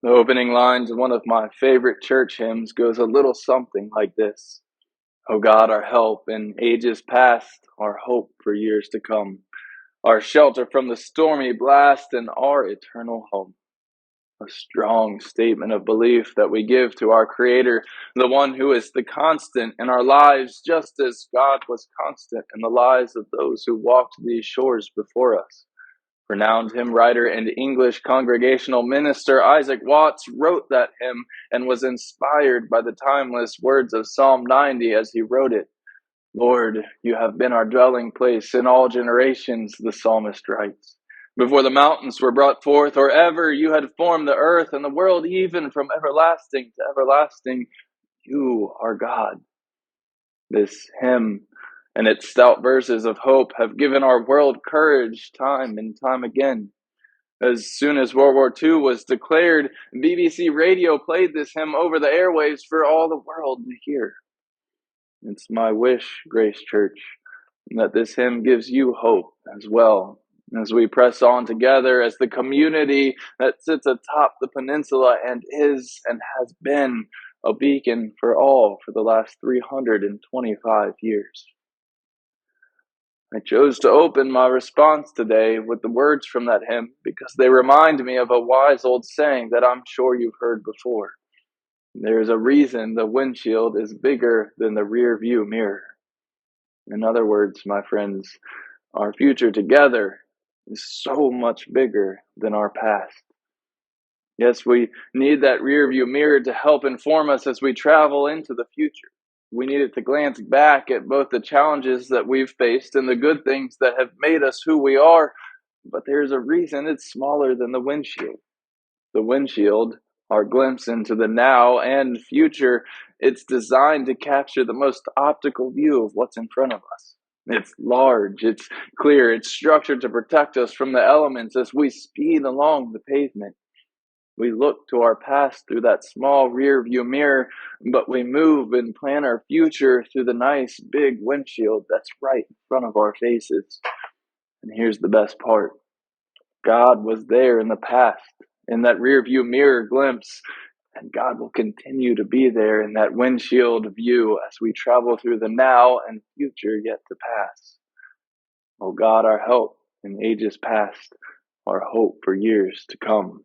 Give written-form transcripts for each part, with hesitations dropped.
The opening lines of one of my favorite church hymns goes a little something like this. O God, our help in ages past, our hope for years to come, our shelter from the stormy blast and our eternal home. A strong statement of belief that we give to our Creator, the one who is the constant in our lives, just as God was constant in the lives of those who walked these shores before us. Renowned hymn writer and English congregational minister Isaac Watts wrote that hymn and was inspired by the timeless words of Psalm 90 as he wrote it. Lord, you have been our dwelling place in all generations, the psalmist writes. Before the mountains were brought forth, or ever you had formed the earth and the world, even from everlasting to everlasting, you are God. This hymn and its stout verses of hope have given our world courage time and time again. As soon as World War II was declared, BBC Radio played this hymn over the airwaves for all the world to hear. It's my wish, Grace Church, that this hymn gives you hope as well, as we press on together as the community that sits atop the peninsula and is and has been a beacon for all for the last 325 years. I chose to open my response today with the words from that hymn because they remind me of a wise old saying that I'm sure you've heard before. There's a reason the windshield is bigger than the rear view mirror. In other words, my friends, our future together is so much bigger than our past. Yes, we need that rear view mirror to help inform us as we travel into the future. We need it to glance back at both the challenges that we've faced and the good things that have made us who we are, but there's a reason it's smaller than the windshield. The windshield, our glimpse into the now and future, it's designed to capture the most optical view of what's in front of us. It's large, it's clear, it's structured to protect us from the elements as we speed along the pavement. We look to our past through that small rear view mirror, but we move and plan our future through the nice big windshield that's right in front of our faces. And here's the best part. God was there in the past, in that rear view mirror glimpse, and God will continue to be there in that windshield view as we travel through the now and future yet to pass. Oh God, our help in ages past, our hope for years to come.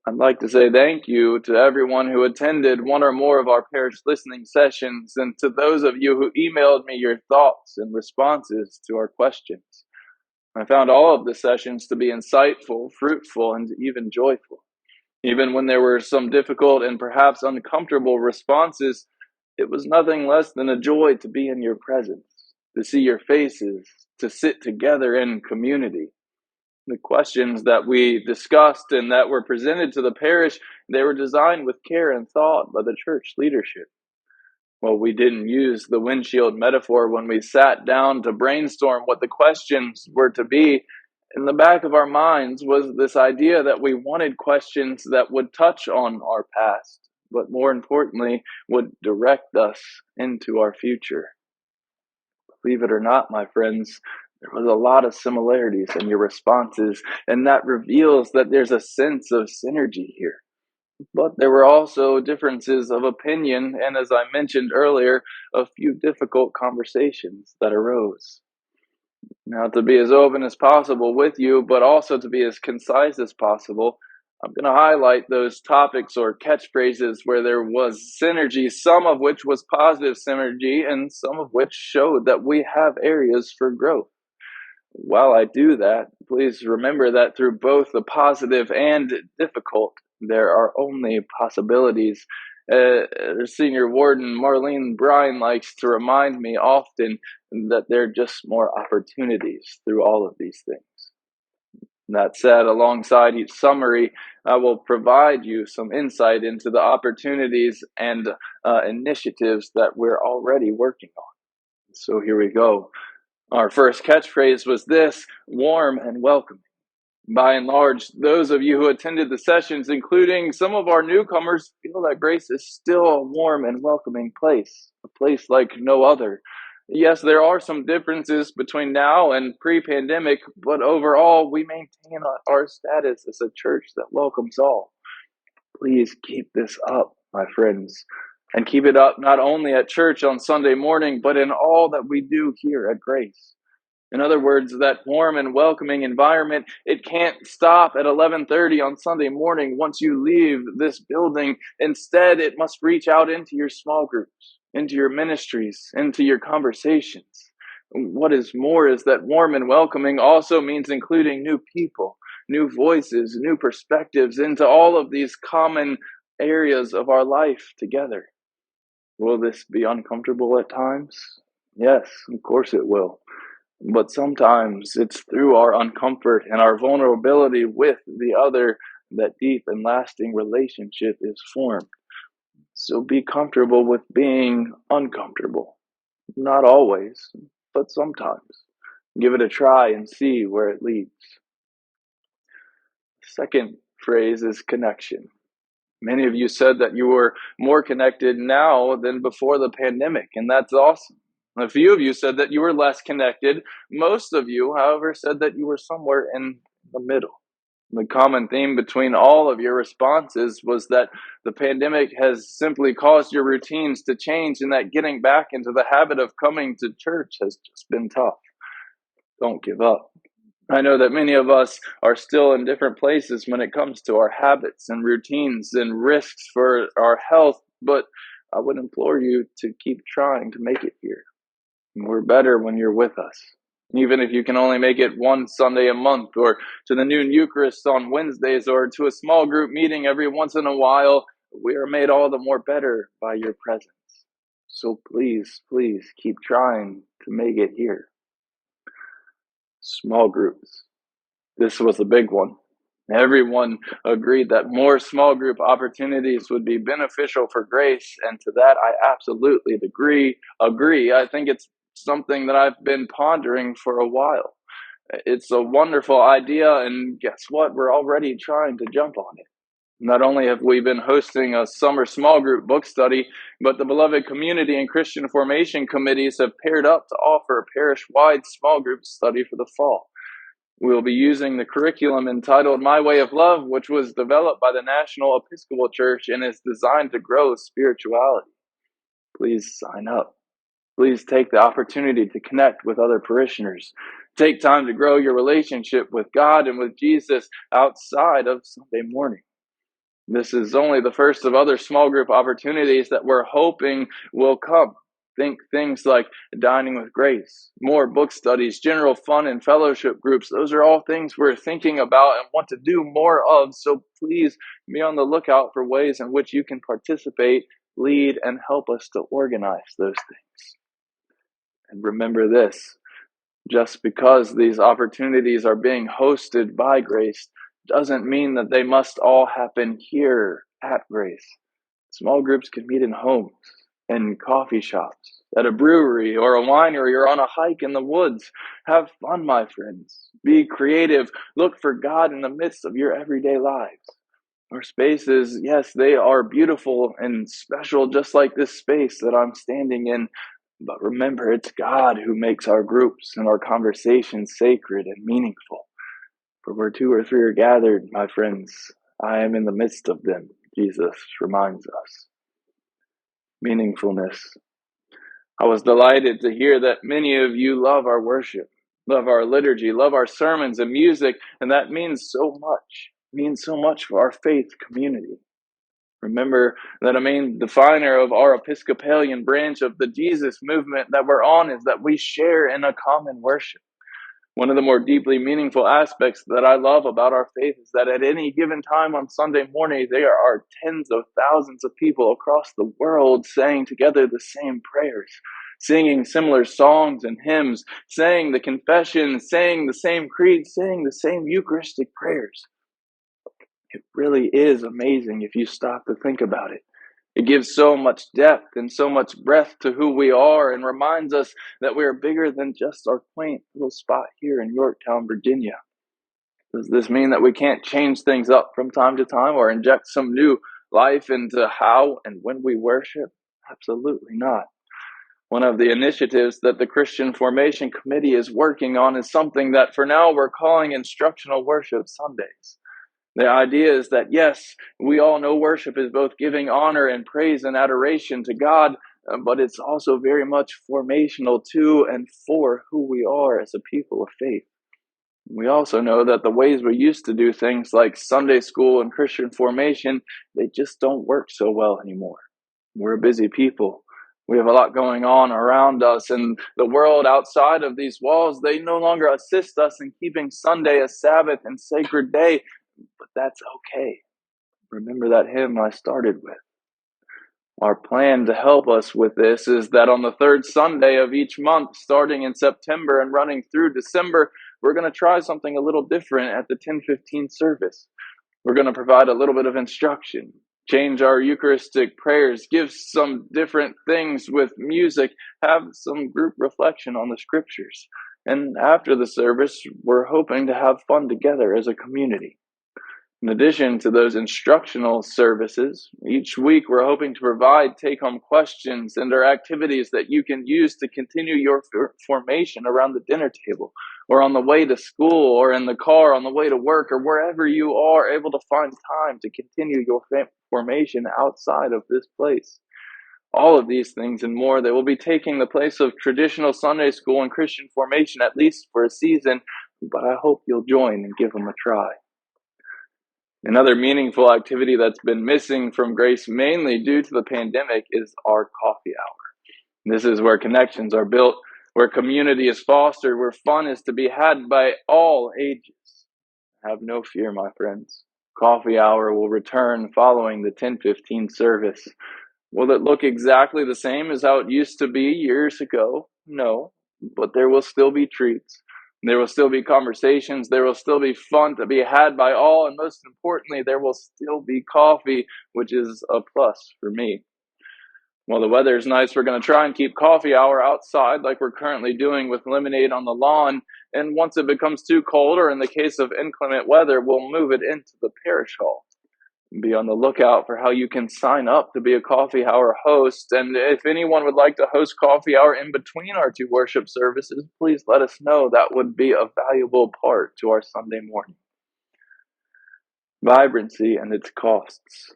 I'd like to say thank you to everyone who attended one or more of our parish listening sessions and to those of you who emailed me your thoughts and responses to our questions. I found all of the sessions to be insightful, fruitful, and even joyful. Even when there were some difficult and perhaps uncomfortable responses, it was nothing less than a joy to be in your presence, to see your faces, to sit together in community. The questions that we discussed and that were presented to the parish, they were designed with care and thought by the church leadership. Well, we didn't use the windshield metaphor when we sat down to brainstorm what the questions were to be. In the back of our minds was this idea that we wanted questions that would touch on our past, but more importantly, would direct us into our future. Believe it or not, my friends, there was a lot of similarities in your responses, and that reveals that there's a sense of synergy here. But there were also differences of opinion, and as I mentioned earlier, a few difficult conversations that arose. Now, to be as open as possible with you, but also to be as concise as possible, I'm going to highlight those topics or catchphrases where there was synergy, some of which was positive synergy, and some of which showed that we have areas for growth. While I do that, please remember that through both the positive and difficult, there are only possibilities. Senior Warden Marlene Bryan likes to remind me often that there are just more opportunities through all of these things. That said, alongside each summary, I will provide you some insight into the opportunities and initiatives that we're already working on. So here we go. Our first catchphrase was this: warm and welcoming. By and large, those of you who attended the sessions, including some of our newcomers, feel that Grace is still a warm and welcoming place, a place like no other. Yes, there are some differences between now and pre-pandemic, but overall, we maintain our status as a church that welcomes all. Please keep this up, my friends, and keep it up not only at church on Sunday morning, but in all that we do here at Grace. In other words, that warm and welcoming environment, it can't stop at 11:30 on Sunday morning once you leave this building. Instead, it must reach out into your small groups, into your ministries, into your conversations. What is more is that warm and welcoming also means including new people, new voices, new perspectives into all of these common areas of our life together. Will this be uncomfortable at times? Yes, of course it will. But sometimes it's through our uncomfort and our vulnerability with the other that deep and lasting relationship is formed. So be comfortable with being uncomfortable. Not always, but sometimes. Give it a try and see where it leads. Second phrase is connection. Many of you said that you were more connected now than before the pandemic, and that's awesome. A few of you said that you were less connected. Most of you, however, said that you were somewhere in the middle. The common theme between all of your responses was that the pandemic has simply caused your routines to change, and that getting back into the habit of coming to church has just been tough. Don't give up. I know that many of us are still in different places when it comes to our habits and routines and risks for our health, but I would implore you to keep trying to make it here. We're better when you're with us. Even if you can only make it one Sunday a month, or to the noon Eucharist on Wednesdays, or to a small group meeting every once in a while, we are made all the more better by your presence. So please, please keep trying to make it here. Small groups. This was a big one. Everyone agreed that more small group opportunities would be beneficial for Grace, and to that I absolutely agree. I think it's something that I've been pondering for a while. It's a wonderful idea, and guess what? We're already trying to jump on it. Not only have we been hosting a summer small group book study, but the beloved community and Christian formation committees have paired up to offer a parish-wide small group study for the fall. We'll be using the curriculum entitled My Way of Love, which was developed by the National Episcopal Church and is designed to grow spirituality. Please sign up. Please take the opportunity to connect with other parishioners. Take time to grow your relationship with God and with Jesus outside of Sunday morning. This is only the first of other small group opportunities that we're hoping will come. Think things like dining with Grace, more book studies, general fun and fellowship groups. Those are all things we're thinking about and want to do more of. So please be on the lookout for ways in which you can participate, lead, and help us to organize those things. And remember this, just because these opportunities are being hosted by Grace doesn't mean that they must all happen here at Grace. Small groups can meet in homes, in coffee shops, at a brewery or a winery, or on a hike in the woods. Have fun, my friends. Be creative. Look for God in the midst of your everyday lives. Our spaces, yes, they are beautiful and special, just like this space that I'm standing in. But remember, it's God who makes our groups and our conversations sacred and meaningful. For where two or three are gathered, my friends, I am in the midst of them, Jesus reminds us. Meaningfulness. I was delighted to hear that many of you love our worship, love our liturgy, love our sermons and music, and that means so much. It means so much for our faith community. Remember that a main definer of our Episcopalian branch of the Jesus movement that we're on is that we share in a common worship. One of the more deeply meaningful aspects that I love about our faith is that at any given time on Sunday morning, there are tens of thousands of people across the world saying together the same prayers, singing similar songs and hymns, saying the confession, saying the same creed, saying the same Eucharistic prayers. It really is amazing if you stop to think about it. It gives so much depth and so much breadth to who we are and reminds us that we are bigger than just our quaint little spot here in Yorktown, Virginia. Does this mean that we can't change things up from time to time or inject some new life into how and when we worship? Absolutely not. One of the initiatives that the Christian Formation Committee is working on is something that for now we're calling Instructional Worship Sundays. The idea is that, yes, we all know worship is both giving honor and praise and adoration to God, but it's also very much formational to and for who we are as a people of faith. We also know that the ways we used to do things like Sunday school and Christian formation, they just don't work so well anymore. We're a busy people. We have a lot going on around us, and the world outside of these walls, they no longer assist us in keeping Sunday a Sabbath and sacred day, but that's okay. Remember that hymn I started with. Our plan to help us with this is that on the third Sunday of each month, starting in September and running through December, we're going to try something a little different at the 10:15 service. We're going to provide a little bit of instruction, change our Eucharistic prayers, give some different things with music, have some group reflection on the scriptures. And after the service, we're hoping to have fun together as a community. In addition to those instructional services, each week we're hoping to provide take-home questions and activities that you can use to continue your formation around the dinner table, or on the way to school, or in the car on the way to work, or wherever you are able to find time to continue your formation outside of this place. All of these things and more, they will be taking the place of traditional Sunday school and Christian formation, at least for a season, but I hope you'll join and give them a try. Another meaningful activity that's been missing from Grace, mainly due to the pandemic, is our coffee hour. This is where connections are built, where community is fostered, where fun is to be had by all ages. Have no fear, my friends. Coffee hour will return following the 10:15 service. Will it look exactly the same as how it used to be years ago? No, but there will still be treats. There will still be conversations. There will still be fun to be had by all. And most importantly, there will still be coffee, which is a plus for me. While the weather is nice, we're going to try and keep coffee hour outside like we're currently doing with lemonade on the lawn. And once it becomes too cold, or in the case of inclement weather, we'll move it into the parish hall. Be on the lookout for how you can sign up to be a coffee hour host. And if anyone would like to host coffee hour in between our two worship services, please let us know. That would be a valuable part to our Sunday morning. Vibrancy and its costs.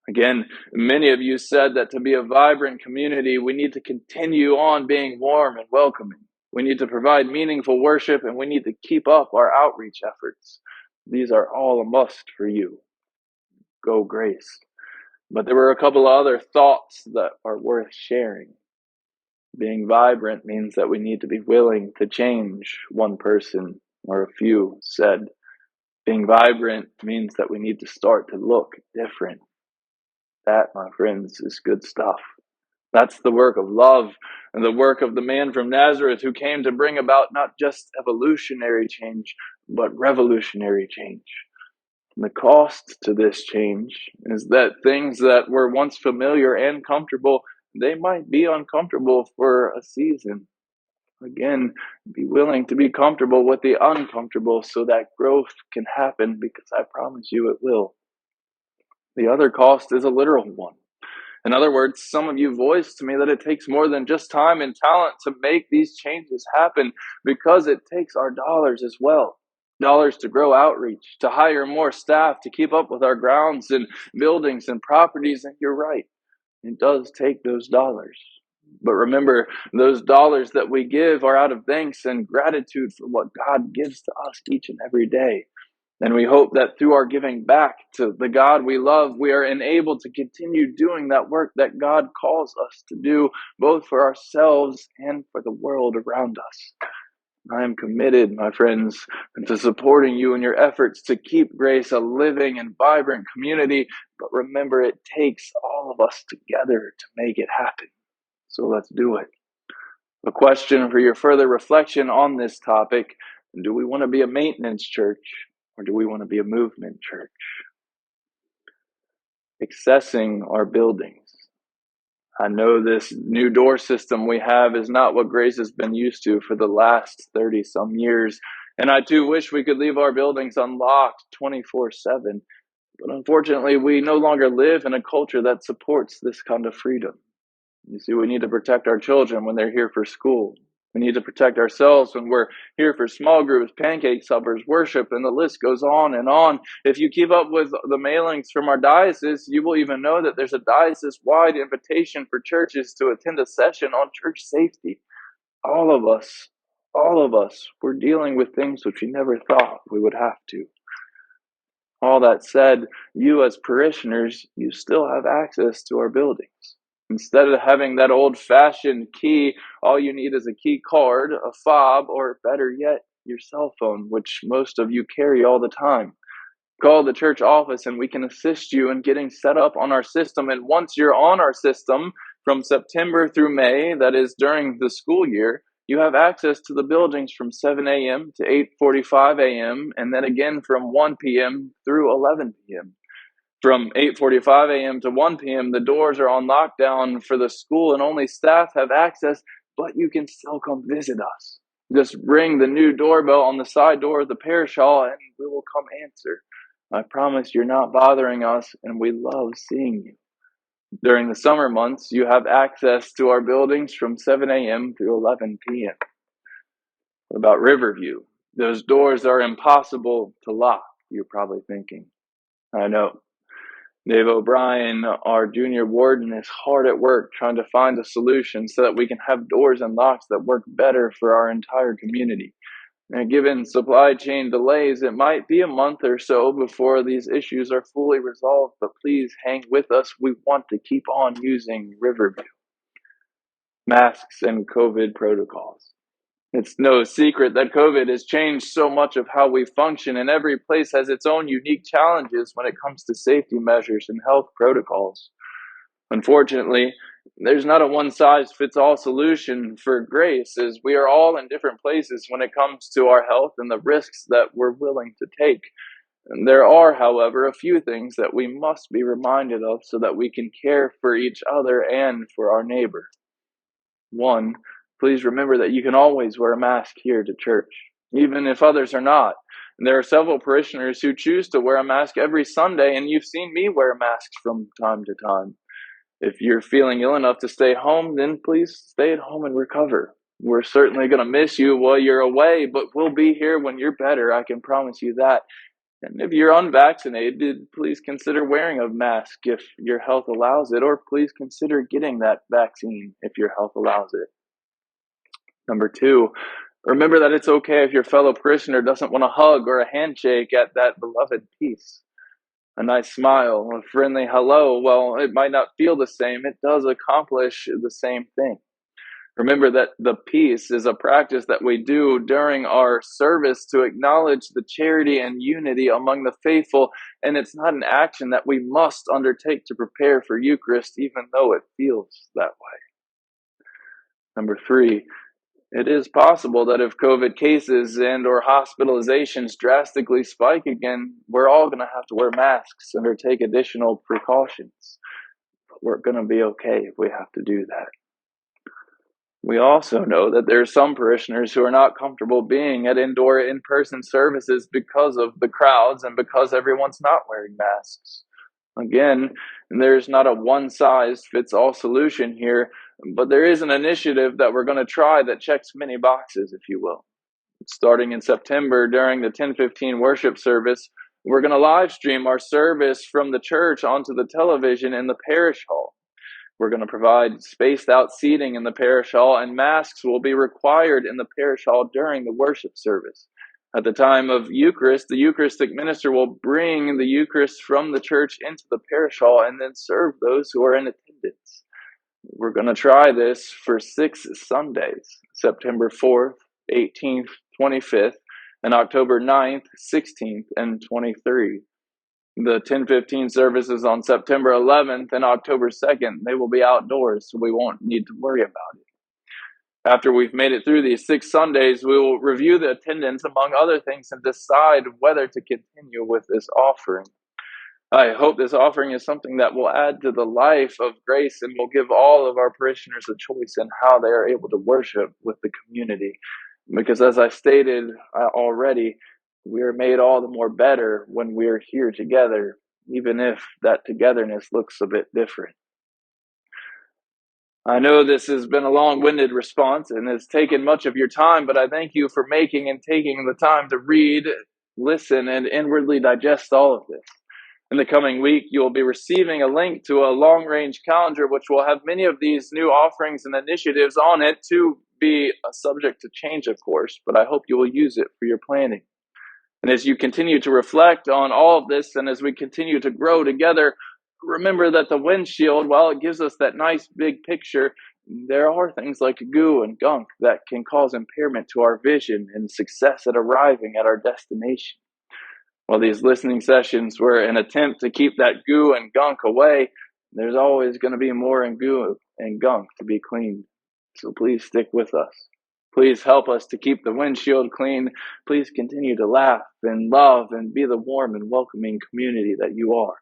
Again, many of you said that to be a vibrant community, we need to continue on being warm and welcoming. We need to provide meaningful worship, and we need to keep up our outreach efforts. These are all a must for you. Go Grace. But there were a couple of other thoughts that are worth sharing. Being vibrant means that we need to be willing to change, one person or a few said. Being vibrant means that we need to start to look different. That, my friends, is good stuff. That's the work of love and the work of the man from Nazareth who came to bring about not just evolutionary change, but revolutionary change. The cost to this change is that things that were once familiar and comfortable, they might be uncomfortable for a season. Again, be willing to be comfortable with the uncomfortable so that growth can happen, because I promise you it will. The other cost is a literal one. In other words, some of you voiced to me that it takes more than just time and talent to make these changes happen, because it takes our dollars as well. Dollars to grow outreach, to hire more staff, to keep up with our grounds and buildings and properties. And you're right, it does take those dollars. But remember, those dollars that we give are out of thanks and gratitude for what God gives to us each and every day. And we hope that through our giving back to the God we love, we are enabled to continue doing that work that God calls us to do, both for ourselves and for the world around us. I am committed, my friends, to supporting you in your efforts to keep Grace a living and vibrant community. But remember, it takes all of us together to make it happen. So let's do it. A question for your further reflection on this topic: do we want to be a maintenance church, or do we want to be a movement church? Accessing our buildings. I know this new door system we have is not what Grace has been used to for the last 30-some years. And I too wish we could leave our buildings unlocked 24/7. But unfortunately, we no longer live in a culture that supports this kind of freedom. You see, we need to protect our children when they're here for school. We need to protect ourselves when we're here for small groups, pancake suppers, worship, and the list goes on and on. If you keep up with the mailings from our diocese, you will even know that there's a diocese-wide invitation for churches to attend a session on church safety. All of us, all of us, we're dealing with things which we never thought we would have to. All that said, you as parishioners, you still have access to our buildings. Instead of having that old-fashioned key, all you need is a key card, a fob, or better yet, your cell phone, which most of you carry all the time. Call the church office and we can assist you in getting set up on our system. And once you're on our system, from September through May, that is during the school year, you have access to the buildings from 7 a.m. to 8:45 a.m. and then again from 1 p.m. through 11 p.m. From 8:45 a.m. to 1 p.m., the doors are on lockdown for the school and only staff have access, but you can still come visit us. Just ring the new doorbell on the side door of the parish hall and we will come answer. I promise you're not bothering us and we love seeing you. During the summer months, you have access to our buildings from 7 a.m. through 11 p.m. What about Riverview? Those doors are impossible to lock, you're probably thinking. I know. Dave O'Brien, our junior warden, is hard at work trying to find a solution so that we can have doors and locks that work better for our entire community. And given supply chain delays, it might be a month or so before these issues are fully resolved, but please hang with us. We want to keep on using Riverview. Masks and COVID protocols. It's no secret that COVID has changed so much of how we function, and every place has its own unique challenges when it comes to safety measures and health protocols. Unfortunately, there's not a one-size-fits-all solution for grace, as we are all in different places when it comes to our health and the risks that we're willing to take. And there are, however, a few things that we must be reminded of so that we can care for each other and for our neighbor. 1, please remember that you can always wear a mask here to church, even if others are not. And there are several parishioners who choose to wear a mask every Sunday, and you've seen me wear masks from time to time. If you're feeling ill enough to stay home, then please stay at home and recover. We're certainly going to miss you while you're away, but we'll be here when you're better, I can promise you that. And if you're unvaccinated, please consider wearing a mask if your health allows it, or please consider getting that vaccine if your health allows it. Number 2, remember that it's okay if your fellow parishioner doesn't want a hug or a handshake at that beloved peace. A nice smile, a friendly hello, well, it might not feel the same, it does accomplish the same thing. Remember that the peace is a practice that we do during our service to acknowledge the charity and unity among the faithful, and it's not an action that we must undertake to prepare for Eucharist, even though it feels that way. Number 3, it is possible that if COVID cases and or hospitalizations drastically spike again, we're all going to have to wear masks and or take additional precautions. But we're going to be okay if we have to do that. We also know that there are some parishioners who are not comfortable being at indoor in-person services because of the crowds and because everyone's not wearing masks. Again, there's not a one-size-fits-all solution here, but there is an initiative that we're going to try that checks many boxes, if you will. Starting in September during the 10:15 worship service, we're going to live stream our service from the church onto the television in the parish hall. We're going to provide spaced out seating in the parish hall, and masks will be required in the parish hall during the worship service. At the time of Eucharist, the Eucharistic minister will bring the Eucharist from the church into the parish hall and then serve those who are in attendance. We're going to try this for 6 Sundays, September 4th, 18th, 25th, and October 9th, 16th, and 23rd. The 10:15 services on September 11th and October 2nd, they will be outdoors, so we won't need to worry about it. After we've made it through these 6 Sundays, we will review the attendance, among other things, and decide whether to continue with this offering. I hope this offering is something that will add to the life of grace and will give all of our parishioners a choice in how they are able to worship with the community. Because as I stated already, we are made all the more better when we are here together, even if that togetherness looks a bit different. I know this has been a long-winded response and has taken much of your time, but I thank you for making and taking the time to read, listen, and inwardly digest all of this. In the coming week, you will be receiving a link to a long-range calendar which will have many of these new offerings and initiatives on it to be subject to change, of course, but I hope you will use it for your planning. And as you continue to reflect on all of this, and as we continue to grow together, remember that the windshield, while it gives us that nice big picture, there are things like goo and gunk that can cause impairment to our vision and success at arriving at our destination. While these listening sessions were an attempt to keep that goo and gunk away, there's always going to be more goo and gunk to be cleaned. So please stick with us. Please help us to keep the windshield clean. Please continue to laugh and love and be the warm and welcoming community that you are.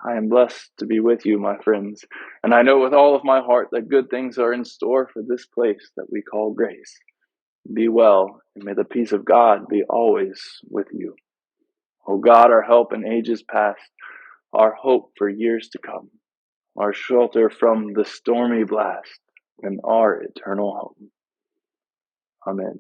I am blessed to be with you, my friends, and I know with all of my heart that good things are in store for this place that we call Grace. Be well, and may the peace of God be always with you. O God, our help in ages past, our hope for years to come, our shelter from the stormy blast, and our eternal home. Amen.